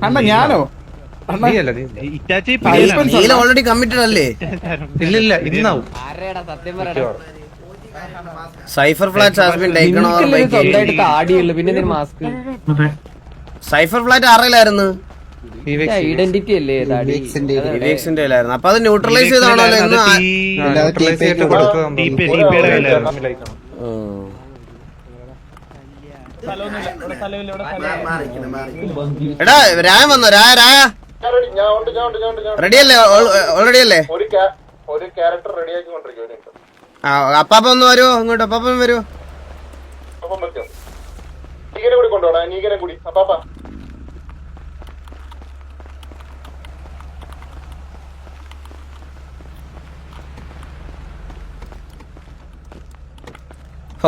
അണ്ണ ഞാനോ already committed അല്ലേ? ഇല്ലില്ല, ഇന്നാവും. Cipher flat has been taken over by സ്വന്തമായിട്ട് താടിയുള്ളു, പിന്നെ മാസ്ക്. സൈഫർ ഫ്ലാറ്റ് ആറിലായിരുന്നു, ഐഡന്റിറ്റി അല്ലേ താടി? വിവേക്സിന്റെ കയ്യിലായിരുന്നു. അപ്പൊ അത് ന്യൂട്രലൈസ് ചെയ്താണോ എടാ? രായ വന്നോ? രായ റെഡിയല്ലേ? ഓൾറെഡി അല്ലേ? അപ്പാപ്പ ഒന്ന് വരുമോ ഇങ്ങോട്ട്? അപ്പാപ്പൻ വരുമോ?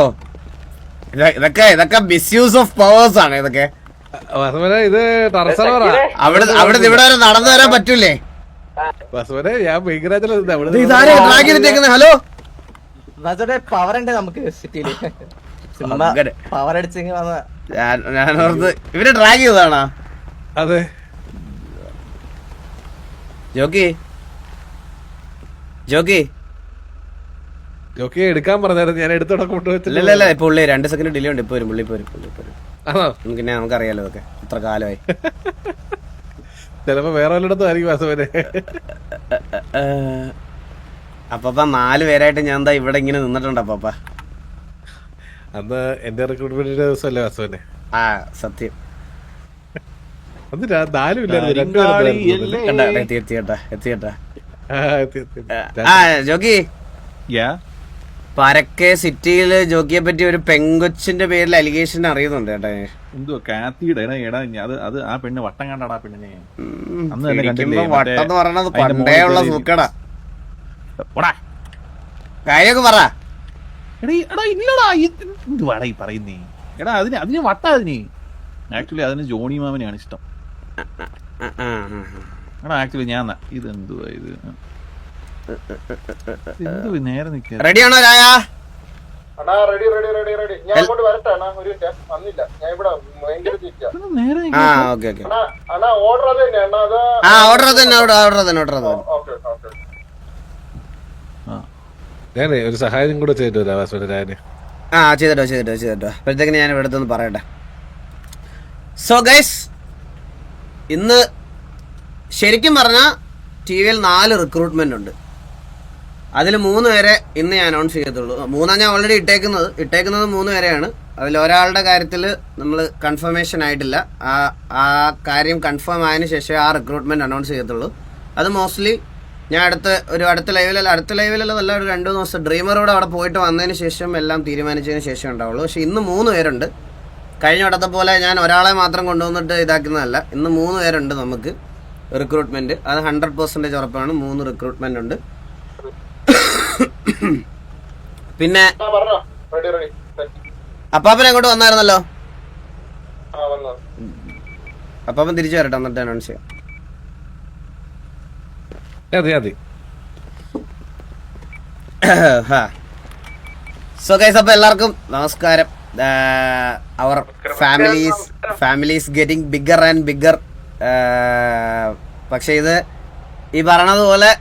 ഓ ഇതൊക്കെ മിസ്യൂസ് ഓഫ് പവേഴ്സ് ആണ് ഇതൊക്കെ. ഇത് അവിടെ ഇവിടെ വരെ നടന്നു വരാൻ പറ്റൂലേ? ഞാൻ ഹലോ, പവർ ഉണ്ട് നമുക്ക് സിറ്റിയില്. പവർ അടിച്ചെങ്കിൽ ഞാനോർത്ത് ഇവര് ഡ്രാഗ് ചെയ്തതാണോ? അതെ. ജോക്കി എടുക്കാൻ പറഞ്ഞായിരുന്നു, ഞാൻ എടുത്തോടെ കൊണ്ടുവച്ചില്ല. ഇല്ല പുള്ളി 2 സെക്കൻഡ് ഡിലേ ഉണ്ട്. ഇപ്പൊ വരും പുള്ളി പിന്നെ നമുക്കറിയാലോ ഇതൊക്കെ എത്ര കാലമായി. ചിലപ്പോ വേറെ വല്ലയിടത്തും ആയിരിക്കും വാസവനെ. അപ്പ 4 പേരായിട്ട് ഞാൻ എന്താ ഇവിടെ ഇങ്ങനെ നിന്നിട്ടുണ്ട്. അപ്പ അന്ന് എന്റെ റിക്രൂട്ട്മെന്റിന്റെ ദിവസമല്ലേ വാസവനെ? ആ സത്യം. അന്ന് 4 ഇല്ലായിരുന്നു, 2 ജോക്കി പരക്കെ സിറ്റിയില് ജോക്കിയെ പറ്റി ഒരു പെങ്കൊച്ചിന്റെ പേരിൽ അലിഗേഷൻ അറിയുന്നുണ്ട് കേട്ടോ. എന്തോ കാത്തിയുടെ അത് ആ പെണ്ണ് വട്ടം കണ്ടാടാ പെണ്ണിനെ. വട്ടെന്ന് പറയണത് പണ്ടേ ഉള്ള സൂക്കടാ. കാര്യമൊക്കെ പറ. ഇല്ലടാ എന്തുവാടാ ഈ പറയുന്നേ? എടാ അതിന് വട്ട അതിന് ആക്ച്വലി അതിന് ജോണി മാമനെയാണ് ഇഷ്ടം. എടാ ആക്ച്വലി ഞാൻ ഇതെന്തുവാ ഇത്? നേരെ നിൽക്കുക. റെഡിയാണോ രായ? ഞാനേ ഒരു സഹായം കൂടെ ചെയ്തിട്ടോ വാസവനെ. ചെയ്തിട്ടോ അപ്പോഴത്തേക്ക് ഞാൻ ഇവിടെ അടുത്തൊന്ന് പറയട്ടെ. സോ ഗൈസ്, ഇന്ന് ശരിക്കും പറഞ്ഞാൽ TV-യിൽ 4 റിക്രൂട്ട്മെന്റ് ഉണ്ട്. അതിൽ 3 പേരെ ഇന്ന് ഞാൻ അനൗൺസ് ചെയ്യത്തുള്ളൂ. 3 ഞാൻ ഓൾറെഡി ഇട്ടേക്കുന്നത് 3 പേരെയാണ്. അതിൽ ഒരാളുടെ കാര്യത്തിൽ നമ്മൾ കൺഫർമേഷൻ ആയിട്ടില്ല. ആ കാര്യം കൺഫേം ആയതിനു ശേഷം ആ റിക്രൂട്ട്മെന്റ് അനൗൺസ് ചെയ്യത്തുള്ളൂ. അത് മോസ്റ്റ്ലി ഞാൻ അടുത്ത ലൈവിലല്ല നല്ല ഒരു 2 ദിവസം ഡ്രീമറോട് അവിടെ പോയിട്ട് വന്നതിന് ശേഷം എല്ലാം തീരുമാനിച്ചതിന് ശേഷം ഉണ്ടാവുള്ളൂ. പക്ഷെ ഇന്ന് 3 പേരുണ്ട്. കഴിഞ്ഞ വട്ടത്തെ പോലെ ഞാൻ ഒരാളെ മാത്രം കൊണ്ടുവന്നിട്ട് ഇതാക്കുന്നതല്ല. ഇന്ന് 3 പേരുണ്ട് നമുക്ക് റിക്രൂട്ട്മെന്റ്. അത് 100% ഉറപ്പാണ്. 3 റിക്രൂട്ട്മെന്റ് ഉണ്ട്. പിന്നെ അപ്പാപ്പൻ അങ്ങോട്ട് വന്നായിരുന്നല്ലോ. അപ്പാപ്പൻ തിരിച്ചു വരട്ടെ, എന്നിട്ട് അനൗൺസ് ചെയ്യാം. സോ ഗൈസ്, അപ്പൊ എല്ലാവർക്കും നമസ്കാരം. Our families getting bigger and bigger. പക്ഷെ ഇത് ഈ പറയണതുപോലെ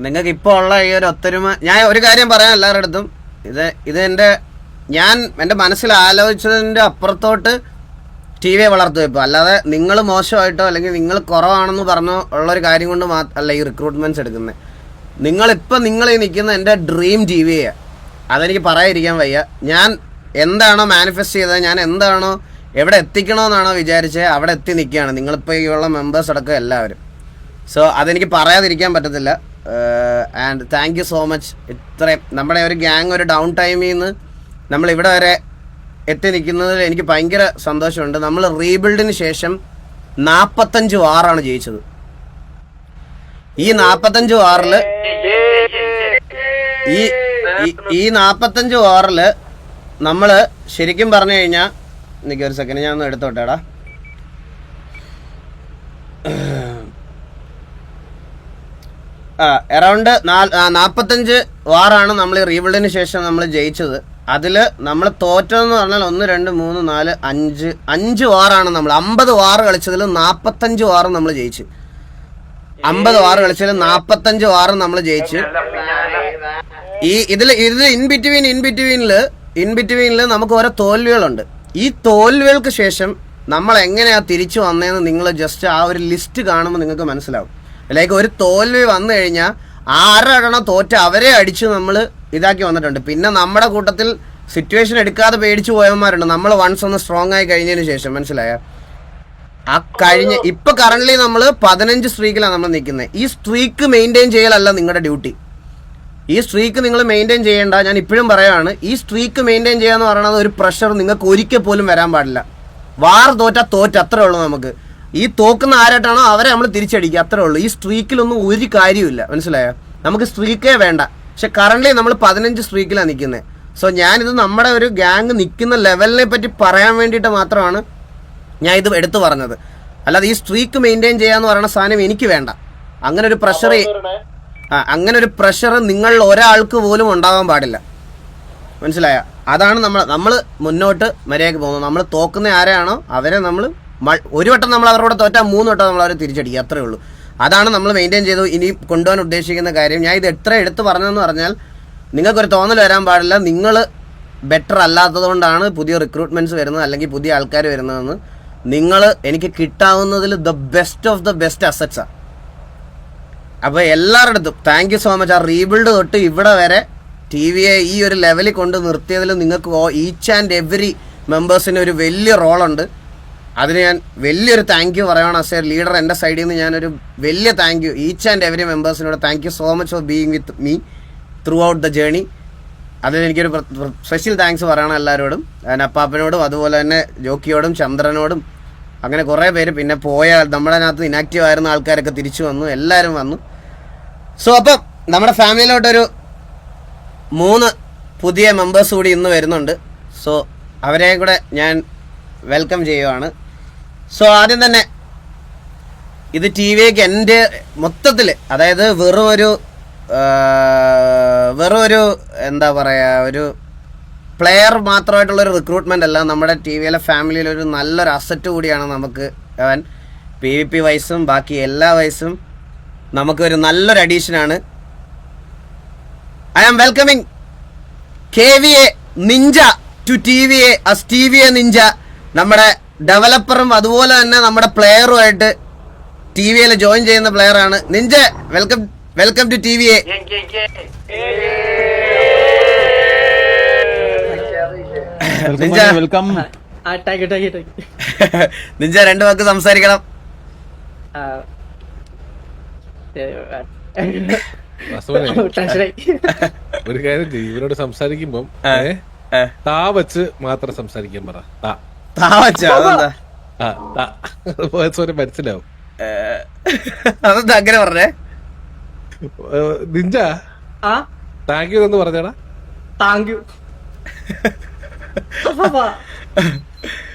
നിങ്ങൾക്ക് ഇപ്പോൾ ഉള്ള ഈ ഒരു ഒത്തൊരുമ, ഞാൻ ഒരു കാര്യം പറയാൻ എല്ലാവരുടെ അടുത്തും, ഇത് എൻ്റെ മനസ്സിൽ ആലോചിച്ചതിൻ്റെ അപ്പുറത്തോട്ട് TV വളർത്തുക ഇപ്പോൾ. അല്ലാതെ നിങ്ങൾ മോശമായിട്ടോ അല്ലെങ്കിൽ നിങ്ങൾ കുറവാണെന്ന് പറഞ്ഞോ ഉള്ളൊരു കാര്യം കൊണ്ട് അല്ല ഈ റിക്രൂട്ട്മെന്റ്സ് എടുക്കുന്നത്. നിങ്ങൾ ഈ നിൽക്കുന്ന എൻ്റെ ഡ്രീം TV-യാണ്. അതെനിക്ക് പറയാതിരിക്കാൻ വയ്യ. ഞാൻ എന്താണോ മാനിഫെസ്റ്റ് ചെയ്തത്, ഞാൻ എന്താണോ എവിടെ എത്തിക്കണമെന്നാണോ വിചാരിച്ചത്, അവിടെ എത്തി നിൽക്കുകയാണ് നിങ്ങളിപ്പോൾ ഈ ഉള്ള മെമ്പേഴ്സ് അടക്കം എല്ലാവരും. സോ അതെനിക്ക് പറയാതിരിക്കാൻ പറ്റത്തില്ല. And thank you so much. ഇത്രയും നമ്മുടെ ഒരു ഗ്യാങ് ഒരു ഡൗൺ ടൈമിൽ നിന്ന് നമ്മൾ ഇവിടെ വരെ എത്തി നിൽക്കുന്നതിൽ എനിക്ക് ഭയങ്കര സന്തോഷമുണ്ട്. നമ്മൾ റീബിൽഡിന് ശേഷം 45 വാറാണ് ജയിച്ചത്. ഈ 45 വാറിൽ ഈ 45 വാറിൽ നമ്മൾ ശരിക്കും പറഞ്ഞു കഴിഞ്ഞാൽ, എനിക്കൊരു സെക്കൻഡ് ഞാൻ ഒന്ന് എടുത്തോട്ടേടാ. അറൗണ്ട് 45 വാറാണ് നമ്മൾ ഈ റീബിൽഡിന് ശേഷം നമ്മൾ ജയിച്ചത്. അതില് നമ്മൾ തോറ്റതെന്ന് പറഞ്ഞാൽ 1, 2, 3, 4, 5 വാറാണ് നമ്മൾ. 50 വാറ് കളിച്ചതിൽ 45 വാറും നമ്മൾ ജയിച്ചു. 50 വാറ് കളിച്ചതിൽ 45 വാറും നമ്മൾ ജയിച്ചു. ഇതിൽ ഇൻ ബിറ്റ്വീനില് നമുക്ക് ഓരോ തോൽവികളുണ്ട്. ഈ തോൽവികൾക്ക് ശേഷം നമ്മൾ എങ്ങനെയാ തിരിച്ചു വന്നതെന്ന് നിങ്ങൾ ജസ്റ്റ് ആ ഒരു ലിസ്റ്റ് കാണുമ്പോൾ നിങ്ങൾക്ക് മനസ്സിലാവും. ലൈക്ക് ഒരു തോൽവി വന്നു കഴിഞ്ഞാൽ ആരെണ്ണം തോറ്റ അവരെ അടിച്ച് നമ്മൾ ഇതാക്കി വന്നിട്ടുണ്ട്. പിന്നെ നമ്മുടെ കൂട്ടത്തിൽ സിറ്റുവേഷൻ എടുക്കാതെ പേടിച്ചു പോയവന്മാരുണ്ട്. നമ്മൾ വൺസ് ഒന്ന് സ്ട്രോങ് ആയി കഴിഞ്ഞതിന് ശേഷം, മനസ്സിലായ? ആ ഇപ്പൊ കറന്റ് നമ്മൾ 15 സ്ട്രീക്കിലാണ് നമ്മൾ നിൽക്കുന്നത്. ഈ സ്ട്രീക്ക് മെയിൻറ്റെയിൻ ചെയ്യലല്ല നിങ്ങളുടെ ഡ്യൂട്ടി. ഈ സ്ട്രീക്ക് നിങ്ങൾ മെയിൻറ്റെയിൻ ചെയ്യേണ്ട. ഞാൻ ഇപ്പോഴും പറയുകയാണ്, ഈ സ്ട്രീക്ക് മെയിൻറ്റെയിൻ ചെയ്യാന്ന് പറയുന്നത് ഒരു പ്രഷർ നിങ്ങൾക്ക് ഒരിക്കൽ പോലും വരാൻ പാടില്ല. വാർ തോറ്റ അത്രേ ഉള്ളൂ. നമുക്ക് ഈ തോക്കുന്ന ആരായിട്ടാണോ അവരെ നമ്മൾ തിരിച്ചടിക്കുക, അത്രേ ഉള്ളൂ. ഈ സ്ട്രീക്കിലൊന്നും ഒരു കാര്യമില്ല, മനസ്സിലായോ? നമുക്ക് സ്ട്രീക്കേ വേണ്ട. പക്ഷെ കറന്റ് നമ്മൾ 15 സ്ട്രീക്കിലാണ് നിൽക്കുന്നത്. സോ ഞാനിത് നമ്മുടെ ഒരു ഗ്യാങ് നിൽക്കുന്ന ലെവലിനെ പറ്റി പറയാൻ വേണ്ടിയിട്ട് മാത്രമാണ് ഞാൻ ഇത് എടുത്തു പറഞ്ഞത്. അല്ലാതെ ഈ സ്ട്രീക്ക് മെയിൻറ്റെയിൻ ചെയ്യാന്ന് പറയുന്ന സാധനം എനിക്ക് വേണ്ട. അങ്ങനെ ഒരു പ്രഷർ നിങ്ങളിൽ ഒരാൾക്ക് പോലും ഉണ്ടാവാൻ പാടില്ല, മനസ്സിലായ? അതാണ് നമ്മൾ മുന്നോട്ട് മര്യാദയ്ക്ക് പോകുന്നത്. നമ്മൾ തോക്കുന്ന ആരെയാണോ അവരെ നമ്മൾ ഒരു വട്ടം നമ്മൾ അവരോട് തോറ്റാൽ 3 വട്ടം നമ്മൾ അവരെ തിരിച്ചടിക്കുക, അത്രേ ഉള്ളൂ. അതാണ് നമ്മൾ മെയിൻറ്റെയിൻ ചെയ്തു ഇനി കൊണ്ടുപോകാൻ ഉദ്ദേശിക്കുന്ന കാര്യം. ഞാൻ ഇത് എത്ര എടുത്ത് പറഞ്ഞതെന്ന് പറഞ്ഞാൽ നിങ്ങൾക്കൊരു തോന്നൽ വരാൻ പാടില്ല നിങ്ങൾ ബെറ്റർ അല്ലാത്തത് കൊണ്ടാണ് പുതിയ റിക്രൂട്ട്മെന്റ്സ് വരുന്നത് അല്ലെങ്കിൽ പുതിയ ആൾക്കാർ വരുന്നതെന്ന്. നിങ്ങൾ എനിക്ക് കിട്ടാവുന്നതിൽ the best of the best അസറ്റ്സാണ്. അപ്പോൾ എല്ലാവരുടെ അടുത്തും താങ്ക് യു സോ മച്ച്. ആ റീബിൽഡ് തൊട്ട് ഇവിടെ വരെ TVയെ ഈ ഒരു ലെവലിൽ കൊണ്ട് നിർത്തിയതിൽ നിങ്ങൾക്ക് ഈച്ച് ആൻഡ് എവറി മെമ്പേഴ്സിന് ഒരു വലിയ റോളുണ്ട്. അതിന് ഞാൻ വലിയൊരു താങ്ക് യു പറയുകയാണ്. ആസ് എ ലീഡർ എൻ്റെ സൈഡിൽ നിന്ന് ഞാനൊരു വലിയ thank you each and every മെമ്പേഴ്സിനോട് thank you so much for being with me throughout the journey. അതിനെനിക്കൊരു സ്പെഷ്യൽ താങ്ക്സ് പറയണം എല്ലാവരോടും. അപ്പാപ്പനോടും അതുപോലെ തന്നെ ജോക്കിയോടും ചന്ദ്രനോടും അങ്ങനെ കുറേ പേര്. പിന്നെ പോയ നമ്മുടെ അതിനകത്ത് ഇനാക്റ്റീവ് ആയിരുന്ന ആൾക്കാരൊക്കെ തിരിച്ചു വന്നു, എല്ലാവരും വന്നു. സോ അപ്പം നമ്മുടെ ഫാമിലിയിലോട്ടൊരു 3 പുതിയ മെമ്പേഴ്സ് കൂടി ഇന്ന് വരുന്നുണ്ട്. സോ അവരെയും കൂടെ ഞാൻ വെൽക്കം ചെയ്യുവാണ്. സോ ആദ്യം തന്നെ ഇത് TVക്ക് എൻ്റെ മൊത്തത്തിൽ, അതായത് വെറും ഒരു എന്താ പറയുക, ഒരു പ്ലെയർ മാത്രമായിട്ടുള്ളൊരു റിക്രൂട്ട്മെൻ്റ് അല്ല. നമ്മുടെ TVയിലെ ഫാമിലിയിലൊരു നല്ലൊരു അസറ്റ് കൂടിയാണ് നമുക്ക് അവൻ. PVP വൈസും ബാക്കി എല്ലാ വൈസും നമുക്കൊരു നല്ലൊരു അഡീഷനാണ്. I am welcoming KVA Ninja to TVA as TVA Ninja. നമ്മുടെ ഡെവലപ്പറും അതുപോലെ തന്നെ നമ്മുടെ പ്ലെയറുമായിട്ട് TVയിൽ ജോയിൻ ചെയ്യുന്ന പ്ലെയറാണ് Ninja. Welcome to TVA. Ninja welcome. Ninja 2 വാക്ക് സംസാരിക്കണം. ഒരു കാര്യം ചെയ്യും, ഇവരോട് സംസാരിക്കുമ്പം താ വെച്ച് മാത്രം സംസാരിക്കാൻ പറ. മനസ്സിലാവും. അതെന്താ അങ്ങനെ പറഞ്ഞേ? നിഞ്ച താങ്ക് യു എന്ന് പറഞ്ഞാടാ. Thank you.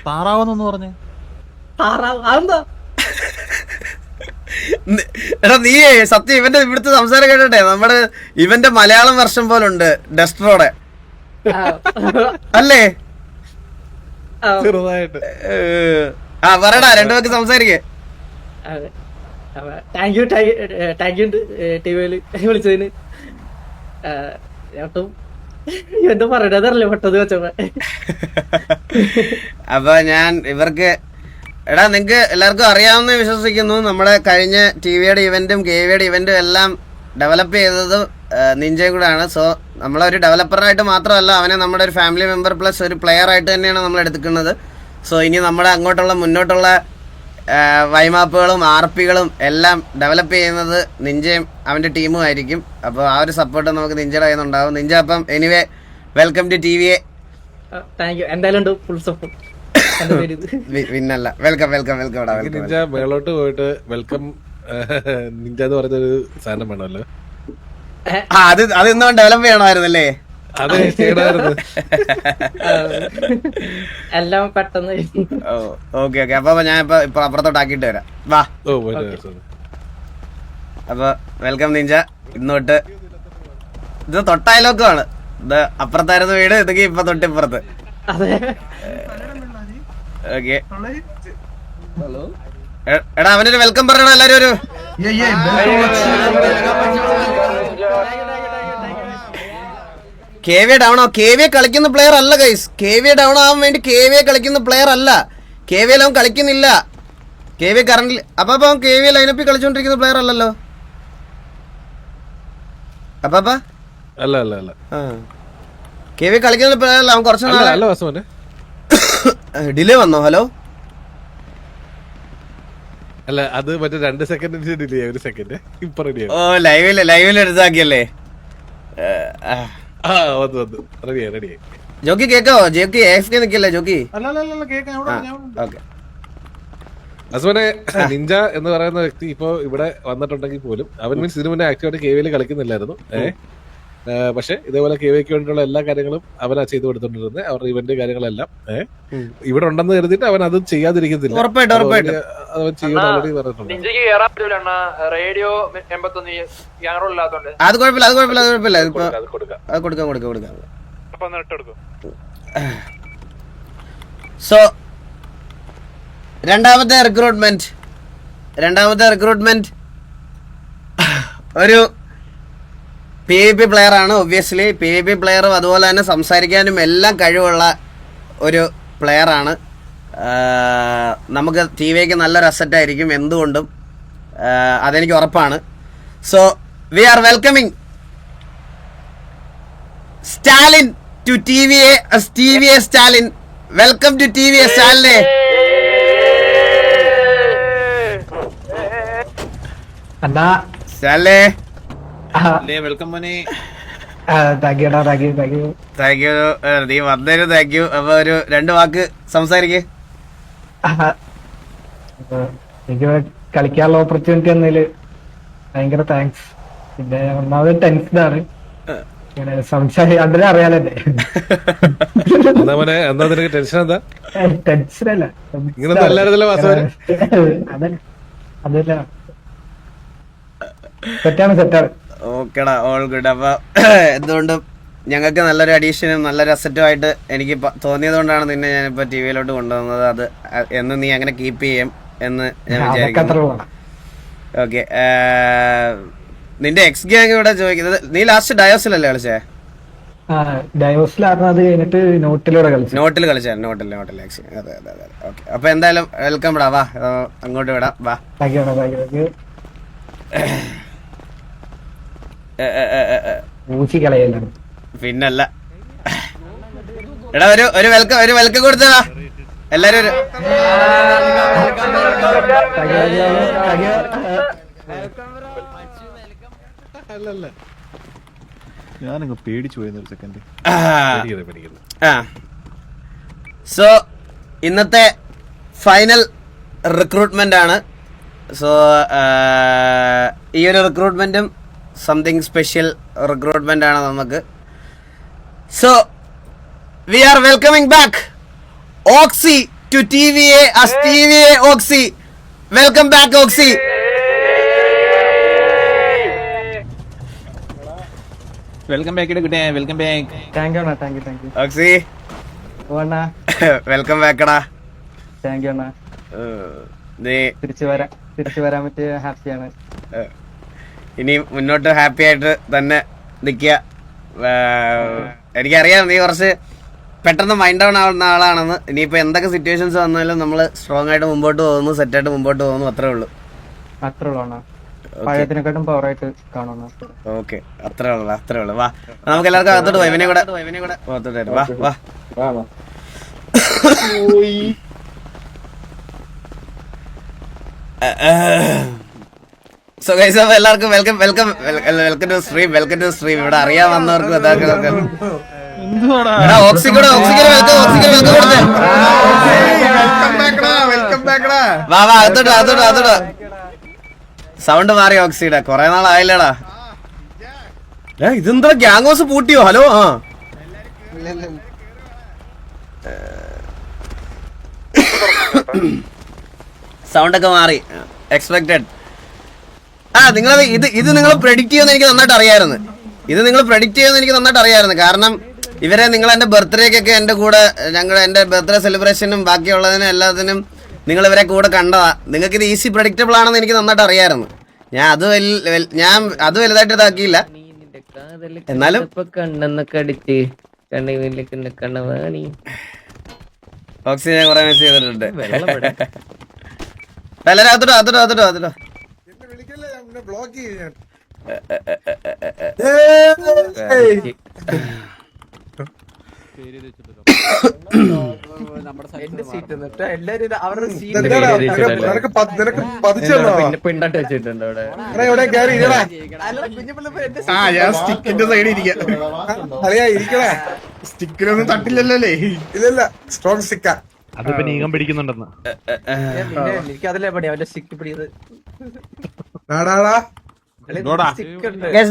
താറാവെന്നൊന്ന് പറഞ്ഞേ. താറാവ് അതെന്താ? എടാ നീ സത്യം ഇവന്റെ ഇവിടുത്തെ സംസാരം കേട്ടെ നമ്മുടെ ഇവന്റെ മലയാളം വെർഷൻ പോലുണ്ട് ഡസ്റ്ററോടെ, അല്ലേ? ചെറുതായിട്ട് പറയടാ 2 വാക്ക് സംസാരിക്കേ. താങ്ക് യു TVയില് വിളിച്ചതിന്. എന്താ പറയണതല്ലേ പെട്ടത് വെച്ചപ്പോ. അപ്പൊ ഞാൻ ഇവർക്ക് എടാ നിങ്ങൾക്ക് എല്ലാവർക്കും അറിയാവുന്ന വിശ്വസിക്കുന്നു, നമ്മുടെ കഴിഞ്ഞ TVയുടെ ഇവന്റും KVയുടെ ഇവന്റും എല്ലാം ഡെവലപ്പ് ചെയ്തത് നിഞ്ചയും കൂടെയാണ്. സോ നമ്മളൊരു ഡെവലപ്പറായിട്ട് മാത്രമല്ല, അവനെ നമ്മുടെ ഒരു ഫാമിലി മെമ്പർ പ്ലസ് ഒരു പ്ലെയർ ആയിട്ട് തന്നെയാണ് നമ്മൾ എടുക്കുന്നത്. സോ ഇനി നമ്മുടെ അങ്ങോട്ടുള്ള മുന്നോട്ടുള്ള വൈമാപ്പുകളും RPകളും എല്ലാം ഡെവലപ്പ് ചെയ്യുന്നത് നിഞ്ചയും അവൻ്റെ ടീമും ആയിരിക്കും. അപ്പോൾ ആ ഒരു സപ്പോർട്ട് നമുക്ക് നിഞ്ചയുടെ കയ്യിൽ നിന്നുണ്ടാവും. നിഞ്ച അപ്പം anyway welcome to TVA. Thank you. എന്തായാലും ഫുൾ സപ്പോർട്ട്. പിന്നല്ല വെൽക്കം നിഞ്ച മേളോട്ട് പോയിട്ട് വെൽക്കം നിഞ്ച എന്ന് പറഞ്ഞൊരു സാധനം വേണമല്ലോ. അത് ഇന്നും ഡെവലപ്പ് ചെയ്യണമായിരുന്നല്ലേ? അത് ചെയ്യണമായിരുന്നു. എല്ലാം പെട്ടെന്ന്. ഓക്കെ അപ്പൊ ഞാൻ ഇപ്പൊ അപ്പുറത്തോട്ട് ആക്കിയിട്ട് വരാം. വാ. അപ്പൊ വെൽക്കം നിഞ്ച. ഇന്നോട്ട് ഇത് തൊട്ടായാലോക്കാണ്. ഇത് അപ്പുറത്തായിരുന്നു വീട്, ഇതൊക്കെ ഇപ്പൊ തൊട്ടിപ്പുറത്ത്. അതെ. ഓക്കെ എടാ അവനൊരു വെൽക്കം പറയണം എല്ലാരും. ഒരു KV ഡൗൺ. KV കളിക്കുന്ന പ്ലെയർ അല്ല ഗൈസ്. KV ഡൗൺ ആവാൻ വേണ്ടി KV കളിക്കുന്ന പ്ലെയർ അല്ല. KV അവൻ കളിക്കുന്നില്ല. KV കറന്റ് അപ്പൊ അവൻ KV ലൈനപ്പിൽ കളിച്ചോണ്ടിരിക്കുന്ന പ്ലെയർ അല്ലല്ലോ. അപ്പ അല്ല അല്ല അല്ല KV കളിക്കുന്ന പ്ലെയർ അല്ല. അവൻ കുറച്ച് അല്ല വാസുമോനെ ഡിലേ വന്നോ? ഹലോ അല്ല, അത് മറ്റേ 2 സെക്കൻഡ് ഡിലേ. 1 സെക്കൻഡ് ഇപ്പൊ റെഡിയാവും. ഓ ലൈവില് എടുത്താക്കിയല്ലേ. വന്നു റെഡിയായി. ജോക്കി കേക്കാവോ? ജോക്കി AFK നിക്കല്ലേ ജോക്കി? ഓക്കെ വാസുമോനെ, നിഞ്ച എന്ന് പറയുന്ന വ്യക്തി ഇപ്പൊ ഇവിടെ വന്നിട്ടുണ്ടെങ്കിൽ പോലും അവൻ മീൻസ് ഇതിനു മുന്നേ ആക്റ്റീവായിട്ട് KVയിൽ കളിക്കുന്നില്ലായിരുന്നു. പക്ഷെ ഇതേപോലെ KVക്ക് വേണ്ടിയുള്ള എല്ലാ കാര്യങ്ങളും അവനാ ചെയ്തു കൊടുത്തോണ്ടിരുന്നത്. അവരുടെ ഇവന്റ് കാര്യങ്ങളെല്ലാം ഇവിടെ ഉണ്ടെന്ന് കരുതിയിട്ട് അവൻ അത് ചെയ്യാതിരിക്കത്തില്ല. ഉറപ്പായിട്ടും അവൻ ചെയ്യുന്ന ഓൾറെഡി പറഞ്ഞിട്ടുണ്ട്. അത് കുഴപ്പമില്ല. കൊടുക്കാം. സോ രണ്ടാമത്തെ റിക്രൂട്ട്മെന്റ് ഒരു PvP പ്ലെയർ ആണ്. ഒബ്വിയസ്ലി PvP പ്ലെയറും അതുപോലെ തന്നെ സംസാരിക്കാനും എല്ലാം കഴിവുള്ള ഒരു പ്ലെയർ ആണ്. നമുക്ക് TVക്ക് നല്ലൊരു അസറ്റ് ആയിരിക്കും എന്തുകൊണ്ടും, അതെനിക്ക് ഉറപ്പാണ്. So we are welcoming Stalin to TVA Stalin. Welcome to TVA സ്റ്റാലിനെ. സ്റ്റാലിനെ വെൽക്കം മോനെ. Thank you. നീ വന്നതിന് താങ്ക് യു. അപ്പൊ ഒരു 2 വാക്ക് സംസാരിക്കേ. എനിക്ക് കളിക്കാനുള്ള ഓപ്പർച്യൂണിറ്റി എന്നതില് ഭയങ്കര താങ്ക്സ്. പിന്നെ ഒന്നാമത് ടെൻഷനാണ്, സംസാരിക്കാൻ അറിയാലേ. ടെൻഷൻ എന്താ? ടെൻഷനല്ല, അതല്ല സെറ്റാണ്. ഓക്കെടാ, ഓൾ ഗുഡ്. അപ്പൊ എന്തുകൊണ്ടും ഞങ്ങൾക്ക് നല്ലൊരു അഡീഷനും നല്ലൊരു അസറ്റുമായിട്ട് എനിക്ക് തോന്നിയത് കൊണ്ടാണ് നിന്നെ ഞാനിപ്പോ TVയിലോട്ട് കൊണ്ടുവന്നത്. അത് എന്ന് നീ അങ്ങനെ കീപ്പ് ചെയ്യും എന്ന് ഞാൻ വിചാരിക്കുന്നു. ഓക്കെ, നിന്റെ എക്സ് ഗ്യാങ് ഇവിടെ ചോദിക്കുന്നത്, നീ ലാസ്റ്റ് ഡയോസിലല്ലേ കളിച്ചേ? ഡയോസിലായിരുന്നു. അത് കഴിഞ്ഞിട്ട് നോട്ടിൽ കളിച്ചു. നോട്ടിൽ. അതെ. ഓക്കെ, അപ്പൊ എന്തായാലും വെൽക്കം ഇടാ. വാ അങ്ങോട്ട് വിടാം. വാ. പിന്നല്ല. എടാ ഒരു വെൽക്കം കൊടുത്തതാ എല്ലാരും. ഞാനങ്ങ് പേടിച്ചു പോയെന്നൊരു സെക്കൻഡ്. സോ ഇന്നത്തെ ഫൈനൽ റിക്രൂട്ട്മെന്റ് ആണ്. സോ ഈ ഒരു റിക്രൂട്ട്മെന്റും സംതിങ് സ്പെഷ്യൽ റിക്രൂട്ട്മെന്റ് ആണ് നമുക്ക്. So we are welcoming back Oxy to TVA as TVA Oxy. Welcome back Oxy. Welcome back. Welcome back. Thank you. Oxy welcome ബാക്കടാ. Thank you. തിരിച്ചു വരാൻ പറ്റിയ ഹാപ്പിയാണ്. ഇനി മുന്നോട്ട് ഹാപ്പി ആയിട്ട് തന്നെ നിൽക്കുക. എനിക്കറിയാം നീ കുറച്ച് പെട്ടെന്ന് മൈൻഡ് ഡൗൺ ആവുന്ന ആളാണെന്ന്. ഇനിയിപ്പോ എന്തൊക്കെ സിറ്റുവേഷൻസ് വന്നാലും നമ്മൾ സ്ട്രോങ് ആയിട്ട് മുമ്പോട്ട് പോകുന്നു, സെറ്റായിട്ട് മുമ്പോട്ട് പോകുന്നു. അത്രേ ഉള്ളൂ. പഴയതിനെക്കാട്ടും പവറായിട്ട് കാണുന്നു. ഓക്കെ, അത്രേ ഉള്ളു. വാ, നമുക്ക് എല്ലാവർക്കും അകത്തോട്ട് പോയി. ഇവനെ കൂടെ വാ. സോ ഗൈസ്, അപ്പോൾ എല്ലാവർക്കും വെൽക്കം ടു സ്ട്രീം. ഇവിടെ അറിയാൻ വന്നവർക്കും ഓക്സിക്ക് വെൽക്കം കൊടുത്തേ. വാ അകത്തോട്ട്. സൗണ്ട് മാറി ഓക്സിയുടെ, കൊറേ നാളായില്ലടാ. ഇതെന്താ ഗ്യാങ് ഹൗസ് പൂട്ടിയോ? ഹലോ. സൗണ്ട് ഒക്കെ മാറി. എക്സ്പെക്ടഡ്. നിങ്ങളത് ഇത് നിങ്ങൾ പ്രെഡിക്റ്റ് ചെയ്യുമെന്ന് എനിക്ക് നന്നായിട്ട് അറിയാമായിരുന്നു. ഇത് നിങ്ങൾ പ്രഡിക്റ്റ് ചെയ്യുമെന്ന് എനിക്ക് നന്നായിട്ട് അറിയാമായിരുന്നു. കാരണം ഇവരെ നിങ്ങൾ എൻ്റെ ബർത്ത്ഡേക്കൊക്കെ എൻ്റെ കൂടെ എൻ്റെ ബർത്ത്ഡേ സെലിബ്രേഷനും ബാക്കിയുള്ളതിനും എല്ലാത്തിനും നിങ്ങൾ ഇവരെ കൂടെ കണ്ടതാ. നിങ്ങൾക്ക് ഇത് ഈസി പ്രഡിക്റ്റബിൾ ആണെന്ന് എനിക്ക് നന്നായിട്ട് അറിയാമായിരുന്നു. ഞാൻ അത് വലുതായിട്ട് ഇതാക്കിയില്ല. എന്നാലും കണ്ണെന്നൊക്കെ അടിച്ച് കണ്ണി ഓക്സിജൻ ഞാൻ കുറെ മെസ്സേജ് ചെയ്തിട്ടുണ്ട്. എല്ലാവരും അതിട്ടോ പിണ്ടട്ട് വെച്ചിട്ടുണ്ട് അവിടെ. സ്റ്റിക്കിലൊന്നും തട്ടില്ലല്ലേ? ഇല്ലല്ല, സ്ട്രോങ് സ്റ്റിക്കാ. അതിപ്പോ നീക്കം പിടിക്കുന്നുണ്ടെന്ന് എനിക്ക് അതിലെ പണി അവന്റെ സ്റ്റിക്ക് പിടിയത്.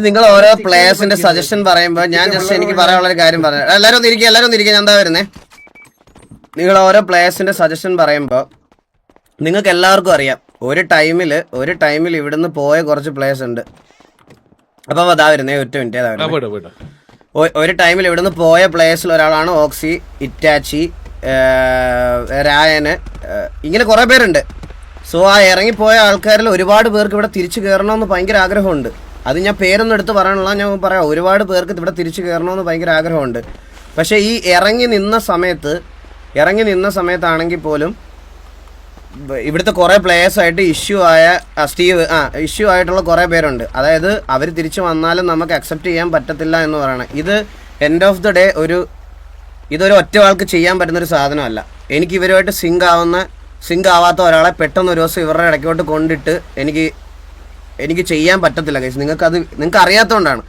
നിങ്ങൾ ഓരോ പ്ലേയേഴ്സിന്റെ സജഷൻ പറയുമ്പോൾ ഞാൻ ജസ്റ്റ് എനിക്ക് പറയാനുള്ള ഒരു കാര്യം പറഞ്ഞു. എല്ലാവരും ഒന്ന് ഇരിക്കുക ഞാൻ എന്താ വരുന്നേ. നിങ്ങൾ ഓരോ പ്ലേയേഴ്സിന്റെ സജഷൻ പറയുമ്പോൾ നിങ്ങൾക്ക് എല്ലാവർക്കും അറിയാം ഒരു ടൈമിൽ ഇവിടുന്ന് പോയ കുറച്ച് പ്ലേയേഴ്സ് ഉണ്ട്. അപ്പൊ അതാ വരുന്നേ, ഒറ്റ മിനിറ്റ് അതാ വരുന്നത്. ഒരു ടൈമിൽ ഇവിടുന്ന് പോയ പ്ലേയേഴ്സിൽ ഒരാളാണ് ഓക്സി, ഇറ്റാച്ചി, രായന്, ഇങ്ങനെ കുറെ പേരുണ്ട്. സോ ആ ഇറങ്ങിപ്പോയ ആൾക്കാരിൽ ഒരുപാട് പേർക്ക് ഇവിടെ തിരിച്ചു കയറണമെന്ന് ഭയങ്കര ആഗ്രഹമുണ്ട്. അത് ഞാൻ പേരൊന്നും എടുത്ത് പറയാനുള്ള ഞാൻ പറയാം. ഒരുപാട് പേർക്ക് ഇവിടെ തിരിച്ചു കയറണമെന്ന് ഭയങ്കര ആഗ്രഹമുണ്ട്. പക്ഷേ ഈ ഇറങ്ങി നിന്ന സമയത്താണെങ്കിൽ പോലും ഇവിടുത്തെ കുറേ പ്ലേയേഴ്സായിട്ട് ഇഷ്യൂ ആയിട്ടുള്ള കുറേ പേരുണ്ട്. അതായത് അവർ തിരിച്ചു വന്നാലും നമുക്ക് അക്സെപ്റ്റ് ചെയ്യാൻ പറ്റത്തില്ല എന്ന് പറയണം. ഇത് എൻഡ് ഓഫ് ദി ഡേ ഇതൊരു ഒറ്റ ആൾക്ക് ചെയ്യാൻ പറ്റുന്നൊരു സാധനമല്ല. എനിക്ക് ഇവരുമായിട്ട് സിങ്ക് ആവാത്ത ഒരാളെ പെട്ടെന്ന് ഒരു ദിവസം ഇവരുടെ ഇടയ്ക്കോട്ട് കൊണ്ടിട്ട് എനിക്ക് ചെയ്യാൻ പറ്റത്തില്ല ഗൈസ്. നിങ്ങൾക്ക് അറിയാത്തതുകൊണ്ടാണ്.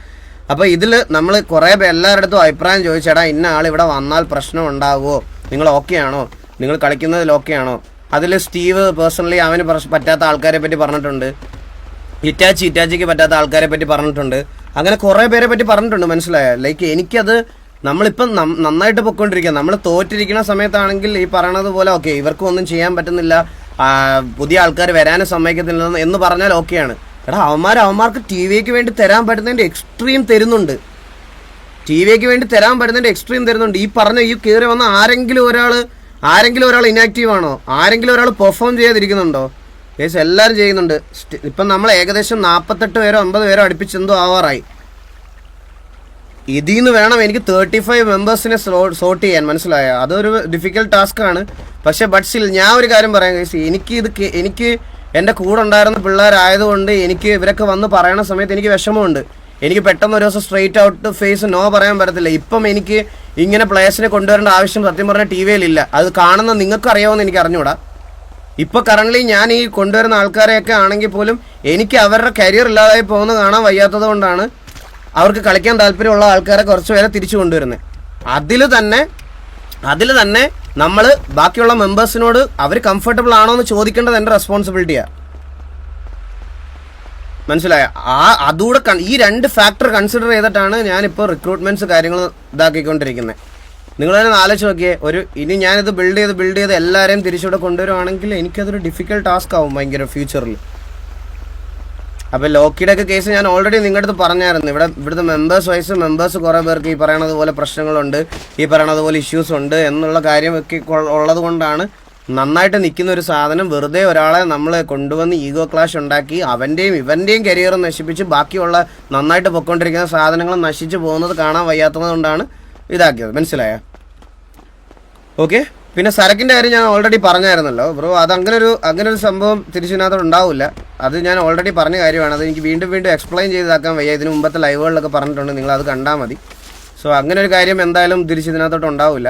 അപ്പോൾ ഇതിൽ നമ്മൾ കുറേ എല്ലാവരുടെ അടുത്തും അഭിപ്രായം ചോദിച്ചേടാ ഇന്ന ആൾ ഇവിടെ വന്നാൽ പ്രശ്നം ഉണ്ടാവുമോ, നിങ്ങൾ ഓക്കെ ആണോ, നിങ്ങൾ കളിക്കുന്നതിൽ ഓക്കെ ആണോ. അതിൽ സ്റ്റീവ് പേഴ്സണലി അവന് പറ്റാത്ത ആൾക്കാരെ പറ്റി പറഞ്ഞിട്ടുണ്ട്. ഇറ്റാച്ചിക്ക് പറ്റാത്ത ആൾക്കാരെ പറ്റി പറഞ്ഞിട്ടുണ്ട്. അങ്ങനെ കുറേ പേരെ പറ്റി പറഞ്ഞിട്ടുണ്ട്. മനസ്സിലായോ? ലൈക്ക് എനിക്കത് നമ്മളിപ്പം നന്നായിട്ട് പൊയ്ക്കൊണ്ടിരിക്കുക. നമ്മൾ തോറ്റിരിക്കുന്ന സമയത്താണെങ്കിൽ ഈ പറയണത് പോലെ ഓക്കെ ഇവർക്കും ഒന്നും ചെയ്യാൻ പറ്റുന്നില്ല, പുതിയ ആൾക്കാർ വരാനും സമ്മതിക്കത്തില്ല എന്ന് പറഞ്ഞാൽ ഓക്കെയാണ്. എടാ അവന്മാർക്ക് ടി വിക്ക് വേണ്ടി തരാൻ പറ്റുന്നതിൻ്റെ എക്സ്ട്രീം തരുന്നുണ്ട്. ഈ പറഞ്ഞ ഈ കയറി വന്ന ആരെങ്കിലും ഒരാൾ ഇനാക്റ്റീവ് ആണോ? ആരെങ്കിലും ഒരാൾ പെർഫോം ചെയ്യാതിരിക്കുന്നുണ്ടോ? കേസ് എല്ലാവരും ചെയ്യുന്നുണ്ട്. ഇപ്പം നമ്മൾ ഏകദേശം 48 പേരോ 50 പേരോ അടുപ്പിച്ചെന്തോ ആവാറായി. ഇതിൽ നിന്ന് വേണം എനിക്ക് 35 മെമ്പേഴ്സിനെ സോർട്ട് ചെയ്യാൻ. മനസ്സിലായോ? അതൊരു ഡിഫിക്കൽട്ട് ടാസ്ക് ആണ്. പക്ഷെ ബട്ട്സിൽ ഞാൻ ഒരു കാര്യം പറയാം കേസ്, എനിക്ക് എൻ്റെ കൂടെ ഉണ്ടായിരുന്ന പിള്ളേരായതുകൊണ്ട് എനിക്ക് ഇവരൊക്കെ വന്ന് പറയണ സമയത്ത് എനിക്ക് വിഷമമുണ്ട്. എനിക്ക് പെട്ടെന്ന് ഒരു ദിവസം സ്ട്രെയിറ്റ് ഔട്ട് ഫേസ് നോ പറയാൻ പറ്റത്തില്ല. ഇപ്പം എനിക്ക് ഇങ്ങനെ പ്ലേയേഴ്സിനെ കൊണ്ടുവരേണ്ട ആവശ്യം സത്യം പറഞ്ഞാൽ ടി വിയിലില്ല. അത് കാണുന്ന നിങ്ങൾക്ക് അറിയാമെന്ന് എനിക്ക് അറിഞ്ഞൂടാ. ഇപ്പോൾ കറണ്ട്ലി ഞാൻ ഈ കൊണ്ടുവരുന്ന ആൾക്കാരെയൊക്കെ ആണെങ്കിൽ പോലും എനിക്ക് അവരുടെ കരിയർ ഇല്ലാതായി പോകുന്നത് കാണാൻ വയ്യാത്തത് കൊണ്ടാണ് അവർക്ക് കളിക്കാൻ താല്പര്യമുള്ള ആൾക്കാരെ കുറച്ച് പേരെ തിരിച്ചു കൊണ്ടുവരുന്നത്. അതിൽ തന്നെ നമ്മൾ ബാക്കിയുള്ള മെമ്പേഴ്സിനോട് അവർ കംഫർട്ടബിൾ ആണോ എന്ന് ചോദിക്കേണ്ടത് എൻ്റെ റെസ്പോൺസിബിലിറ്റിയാണ്. മനസ്സിലായ? അതുകൂടെ ഈ 2 ഫാക്ടർ കൺസിഡർ ചെയ്തിട്ടാണ് ഞാനിപ്പോൾ റിക്രൂട്ട്മെന്റ്സ് കാര്യങ്ങൾ ഇതാക്കിക്കൊണ്ടിരിക്കുന്നത്. നിങ്ങൾ തന്നെ ആലോചിച്ച് നോക്കിയേ, ഇനി ഞാനിത് ബിൽഡ് ചെയ്ത് എല്ലാവരെയും തിരിച്ചുകൂടെ കൊണ്ടുവരുവാണെങ്കിൽ എനിക്കതൊരു ഡിഫിക്കൽട്ട് ടാസ്ക് ആവും ഭയങ്കര ഫ്യൂച്ചറിൽ. അപ്പോൾ ലോക്കിയുടെ ഒക്കെ കേസ് ഞാൻ ഓൾറെഡി നിങ്ങളുടെ അടുത്ത് പറഞ്ഞായിരുന്നു. ഇവിടുത്തെ മെമ്പേഴ്സ് കുറേ പേർക്ക് ഈ പറയണത് പോലെ പ്രശ്നങ്ങളുണ്ട്, ഈ പറയണത് പോലെ ഇഷ്യൂസ് ഉണ്ട് എന്നുള്ള കാര്യമൊക്കെ ഉള്ളത് കൊണ്ടാണ് നന്നായിട്ട് നിൽക്കുന്ന ഒരു സാധനം വെറുതെ ഒരാളെ നമ്മൾ കൊണ്ടുവന്ന് ഈഗോ ക്ലാഷ് ഉണ്ടാക്കി ഇവൻ്റെയും കരിയർ നശിപ്പിച്ച് ബാക്കിയുള്ള നന്നായിട്ട് പൊയ്ക്കൊണ്ടിരിക്കുന്ന സാധനങ്ങൾ നശിച്ചു പോകുന്നത് കാണാൻ വയ്യാത്തത് കൊണ്ടാണ് ഇതാക്കിയത്. മനസ്സിലായോ? ഓക്കെ. പിന്നെ സരക്കിൻ്റെ കാര്യം ഞാൻ ഓൾറെഡി പറഞ്ഞായിരുന്നല്ലോ ബ്രോ. അത് അങ്ങനെ ഒരു സംഭവം തിരിച്ചിനകത്തോട് ഉണ്ടാവില്ല. അത് ഞാൻ ഓൾറെഡി പറഞ്ഞ കാര്യമാണ്. അത് എനിക്ക് വീണ്ടും എക്സ്പ്ലെയിൻ ചെയ്താക്കാൻ വയ്യ. ഇതിന് മുമ്പത്തെ ലൈവുകളിലൊക്കെ പറഞ്ഞിട്ടുണ്ട്, നിങ്ങൾ അത് കണ്ടാൽ മതി. സോ അങ്ങനെ ഒരു കാര്യം എന്തായാലും തിരിച്ചിതിനകത്തോട്ട് ഉണ്ടാവില്ല.